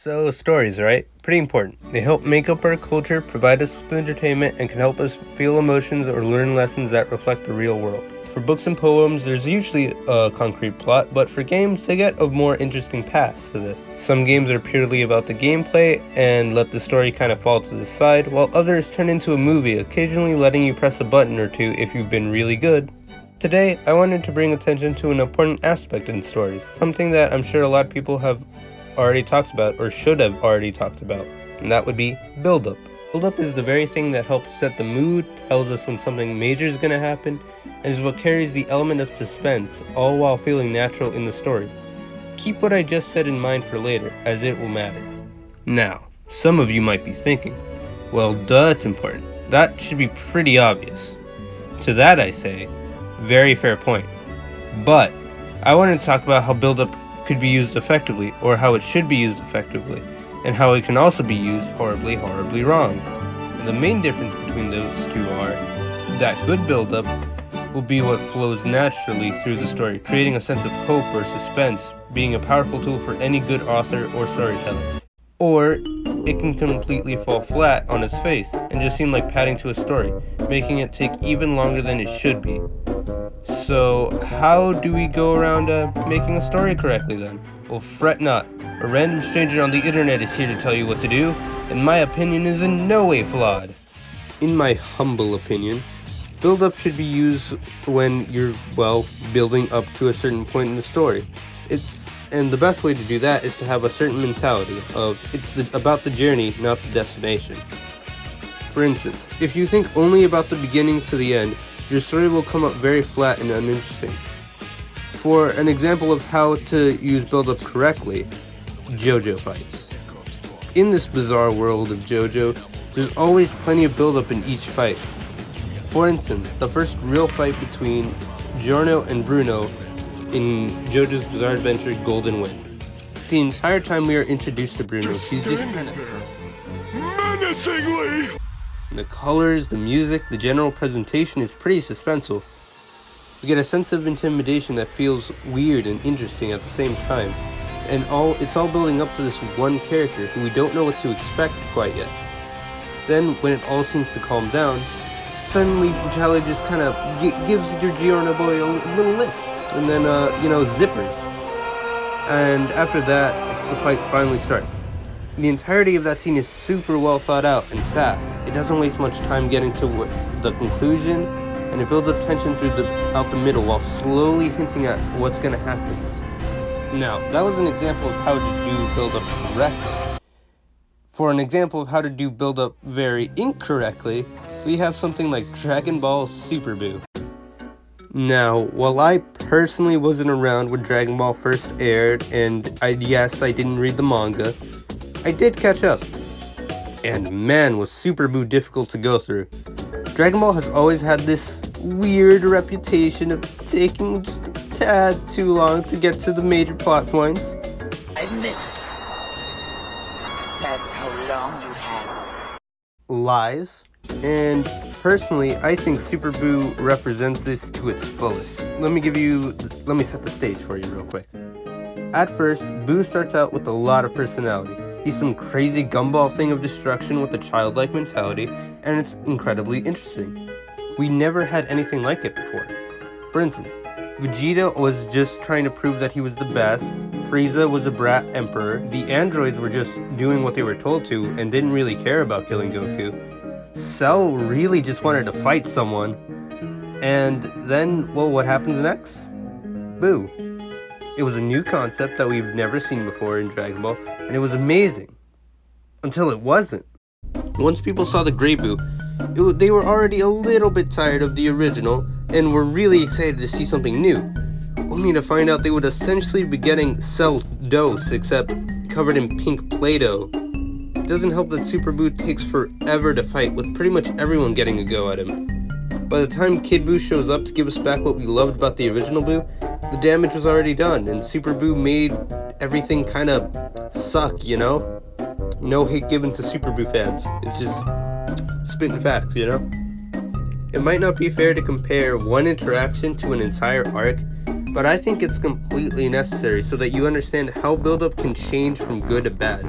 So, stories, right? Pretty important. They help make up our culture, provide us with entertainment, and can help us feel emotions or learn lessons that reflect the real world. For books and poems, there's usually a concrete plot, but for games, they get a more interesting path to this. Some games are purely about the gameplay and let the story kind of fall to the side, while others turn into a movie, occasionally letting you press a button or two if you've been really good. Today, I wanted to bring attention to an important aspect in stories, something that I'm sure a lot of people have already talked about or should have already talked about, and that would be build-up. Build-up is the very thing that helps set the mood, tells us when something major is going to happen, and is what carries the element of suspense, all while feeling natural in the story. Keep what I just said in mind for later, as it will matter. Now, some of you might be thinking, well, duh, it's important. That should be pretty obvious. To that I say, very fair point. But I wanted to talk about how build-up could be used effectively, or how it should be used effectively, and how it can also be used horribly, horribly wrong. And the main difference between those two are that good build-up will be what flows naturally through the story, creating a sense of hope or suspense, being a powerful tool for any good author or storyteller. Or it can completely fall flat on its face and just seem like padding to a story, making it take even longer than it should be. So how do we go around making a story correctly then? Well, fret not. A random stranger on the internet is here to tell you what to do, and my opinion is in no way flawed. In my humble opinion, build-up should be used when you're, building up to a certain point in the story. And the best way to do that is to have a certain mentality of about the journey, not the destination. For instance, if you think only about the beginning to the end, your story will come up very flat and uninteresting. For an example of how to use build-up correctly, JoJo fights. In this bizarre world of JoJo, there's always plenty of build-up in each fight. For instance, the first real fight between Giorno and Bruno in JoJo's Bizarre Adventure Golden Wind. The entire time we are introduced to Bruno, he's just kind of menacingly. The colors, the music, the general presentation is pretty suspenseful. We get a sense of intimidation that feels weird and interesting at the same time. And it's all building up to this one character who we don't know what to expect quite yet. Then, when it all seems to calm down, suddenly Charlie just kind of gives your Giorno boy a little lick. And then, zippers. And after that, the fight finally starts. The entirety of that scene is super well thought out and fast. It doesn't waste much time getting to the conclusion, and it builds up tension out the middle while slowly hinting at what's going to happen. Now, that was an example of how to do build-up correctly. For an example of how to do build-up very incorrectly, we have something like Dragon Ball Super Buu. Now, while I personally wasn't around when Dragon Ball first aired, and I didn't read the manga, I did catch up. And man, was Super Buu difficult to go through. Dragon Ball has always had this weird reputation of taking just a tad too long to get to the major plot points. 5 minutes. That's how long you have. Lies. And personally, I think Super Buu represents this to its fullest. Let me set the stage for you real quick. At first, Buu starts out with a lot of personality. He's some crazy gumball thing of destruction with a childlike mentality, and it's incredibly interesting. We never had anything like it before. For instance, Vegeta was just trying to prove that he was the best, Frieza was a brat emperor, the androids were just doing what they were told to and didn't really care about killing Goku, Cell really just wanted to fight someone, and then, what happens next? Buu. It was a new concept that we've never seen before in Dragon Ball, and it was amazing. Until it wasn't. Once people saw the Grey Buu, they were already a little bit tired of the original, and were really excited to see something new. Only to find out they would essentially be getting Cell Dose, except covered in pink Play-Doh. It doesn't help that Super Buu takes forever to fight, with pretty much everyone getting a go at him. By the time Kid Buu shows up to give us back what we loved about the original Buu, the damage was already done, and Super Buu made everything kind of suck, you know? No hate given to Super Buu fans. It's just spitting facts, you know? It might not be fair to compare one interaction to an entire arc, but I think it's completely necessary so that you understand how build-up can change from good to bad.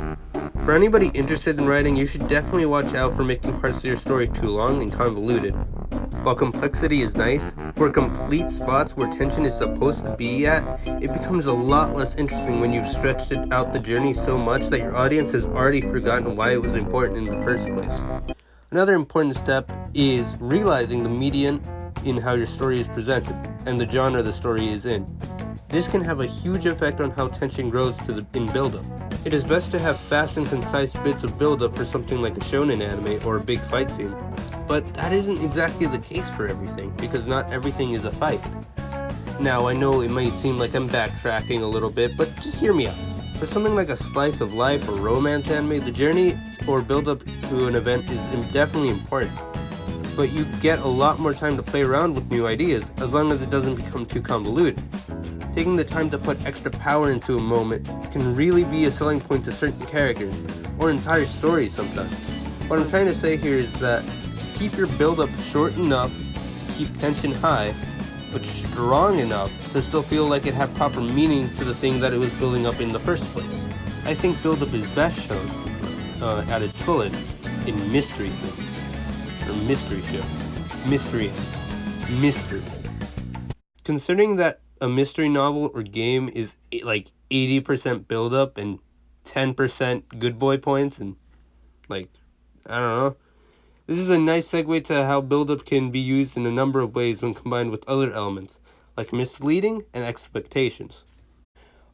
For anybody interested in writing, you should definitely watch out for making parts of your story too long and convoluted. While complexity is nice, for complete spots where tension is supposed to be at, it becomes a lot less interesting when you've stretched it out the journey so much that your audience has already forgotten why it was important in the first place. Another important step is realizing the medium in how your story is presented, and the genre the story is in. This can have a huge effect on how tension grows in build-up. It is best to have fast and concise bits of build-up for something like a shonen anime or a big fight scene. But that isn't exactly the case for everything, because not everything is a fight. Now, I know it might seem like I'm backtracking a little bit, but just hear me out. For something like a slice of life or romance anime, the journey or build-up to an event is definitely important. But you get a lot more time to play around with new ideas, as long as it doesn't become too convoluted. Taking the time to put extra power into a moment can really be a selling point to certain characters, or entire stories sometimes. What I'm trying to say here is that keep your build-up short enough to keep tension high, but strong enough to still feel like it had proper meaning to the thing that it was building up in the first place. I think build-up is best shown at its fullest in mystery films, or mystery shows. Mystery. Considering that a mystery novel or game is like 80% build-up and 10% good boy points, and I don't know. This is a nice segue to how build-up can be used in a number of ways when combined with other elements, like misleading and expectations.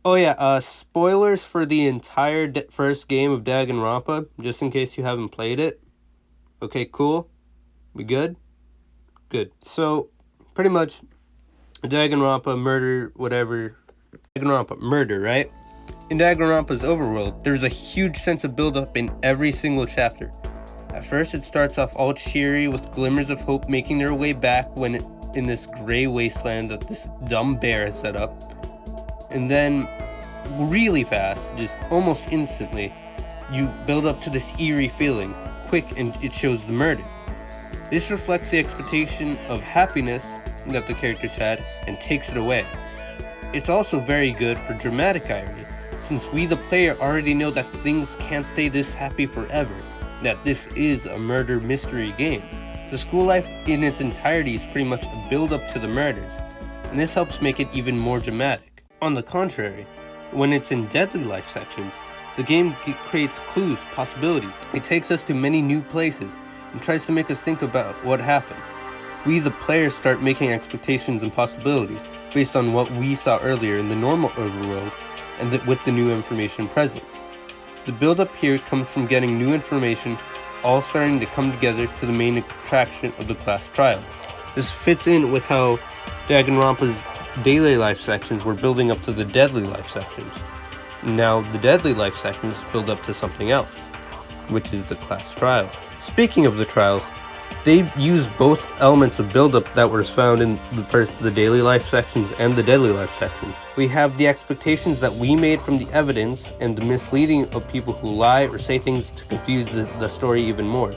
Oh yeah, spoilers for the entire first game of Danganronpa, just in case you haven't played it. Okay, cool? We good? Good. So, pretty much, Danganronpa, murder, right? In Danganronpa's overworld, there's a huge sense of build-up in every single chapter. At first, it starts off all cheery with glimmers of hope making their way back in this gray wasteland that this dumb bear has set up. And then, really fast, just almost instantly, you build up to this eerie feeling, quick, and it shows the murder. This reflects the expectation of happiness that the characters had and takes it away. It's also very good for dramatic irony, since we the player already know that things can't stay this happy forever, that this is a murder mystery game. The school life in its entirety is pretty much a build-up to the murders, and this helps make it even more dramatic. On the contrary, when it's in deadly life sections, the game creates clues, possibilities. It takes us to many new places and tries to make us think about what happened. We the players start making expectations and possibilities based on what we saw earlier in the normal overworld and with the new information present. The build-up here comes from getting new information all starting to come together to the main attraction of the class trial. This fits in with how Danganronpa's daily life sections were building up to the deadly life sections. Now the deadly life sections build up to something else, which is the class trial. Speaking of the trials, they use both elements of build-up that were found in the daily life sections and the deadly life sections. We have the expectations that we made from the evidence and the misleading of people who lie or say things to confuse the story even more.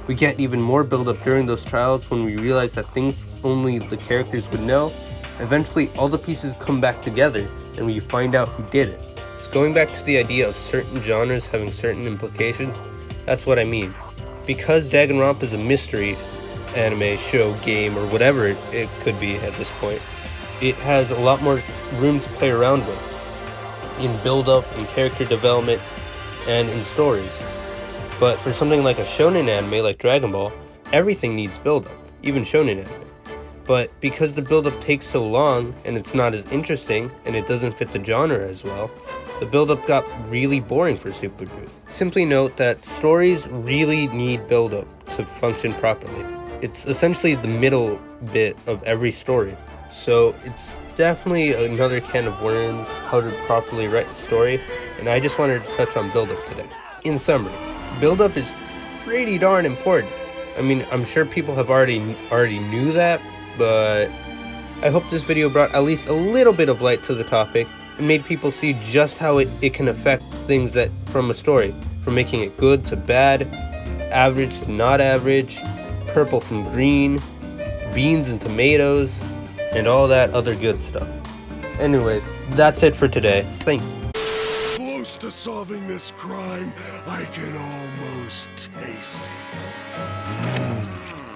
We get even more build-up during those trials when we realize that things only the characters would know. Eventually, all the pieces come back together and we find out who did it. So going back to the idea of certain genres having certain implications, that's what I mean. Because Danganronpa is a mystery anime, show, game, or whatever it could be at this point, it has a lot more room to play around with in build-up, in character development, and in stories. But for something like a shonen anime like Dragon Ball, everything needs build-up, even shonen anime. But because the build-up takes so long, and it's not as interesting, and it doesn't fit the genre as well, the build-up got really boring for Super Druid. Simply note that stories really need build-up to function properly. It's essentially the middle bit of every story. So it's definitely another can of worms how to properly write a story, and I just wanted to touch on build-up today. In summary, build-up is pretty darn important. I mean, I'm sure people have already knew that, but I hope this video brought at least a little bit of light to the topic and made people see just how it can affect things that from a story, from making it good to bad, average to not average, purple from green, beans and tomatoes, and all that other good stuff. Anyways, that's it for today. Thank you. to solving this crime, I can almost taste it.